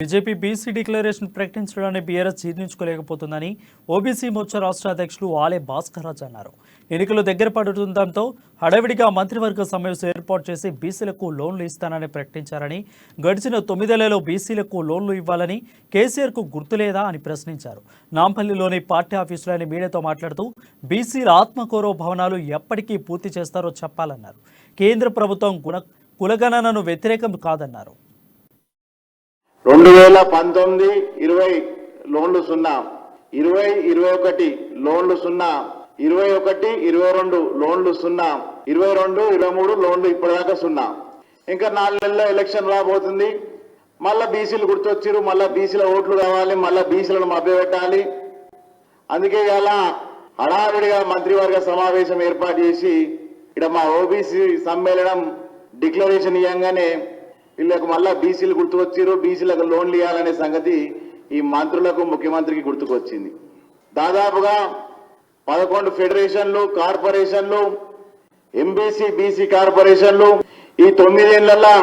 BJP BC declaration ప్రకటించడాన్ని BRS జీర్ణించుకోలేకపోతుందని OBC Morcha రాష్ట్ర అధ్యక్షులు ఆలే భాస్కర్రాజ్ అన్నారు. ఎన్నికలు దగ్గర పడుతుండటంతో హడావిడిగా మంత్రివర్గ సమావేశం ఏర్పాటు చేసి బీసీలకు లోన్లు ఇస్తానని ప్రకటించారని, గడిచిన 9 ఏళ్లలో బీసీలకు లోన్లు ఇవ్వాలని కేసీఆర్కు గుర్తులేదా అని ప్రశ్నించారు. నాంపల్లిలోని పార్టీ ఆఫీసులో ఆయన మీడియాతో మాట్లాడుతూ బీసీల ఆత్మగౌరవ భవనాలు ఎప్పటికీ పూర్తి చేస్తారో చెప్పాలన్నారు. కేంద్ర ప్రభుత్వం కులగణనను వ్యతిరేకం కాదన్నారు. 2019, 20 లోన్లు 0, 20, 21 లోన్లు 0, 21, 22 లోన్లు 0, 22, 23 లోన్లు ఇప్పటిదాకా 0. ఇంకా 4 నెలల్లో ఎలక్షన్ రాబోతుంది. మళ్ళా బీసీలు గుర్తొచ్చారు. మళ్ళా బీసీల ఓట్లు కావాలి, మళ్ళా బీసీలను మభ్యపెట్టాలి. అందుకే ఇలా హడావిడిగా మంత్రివర్గ సమావేశం ఏర్పాటు చేసి ఇక్కడ మా ఓబీసీ సమ్మేళనం డిక్లరేషన్ ఇవ్వగానే వీళ్ళకు మళ్ళా బీసీలు గుర్తుకొచ్చారు. బీసీలకు లోన్లు ఇవ్వాలనే సంగతి ఈ మంత్రులకు, ముఖ్యమంత్రికి గుర్తుకొచ్చింది. దాదాపుగా 11 ఫెడరేషన్లు, కార్పొరేషన్లు, ఎంబీసీ, బీసీ కార్పొరేషన్లు ఈ 9 ఏళ్లలో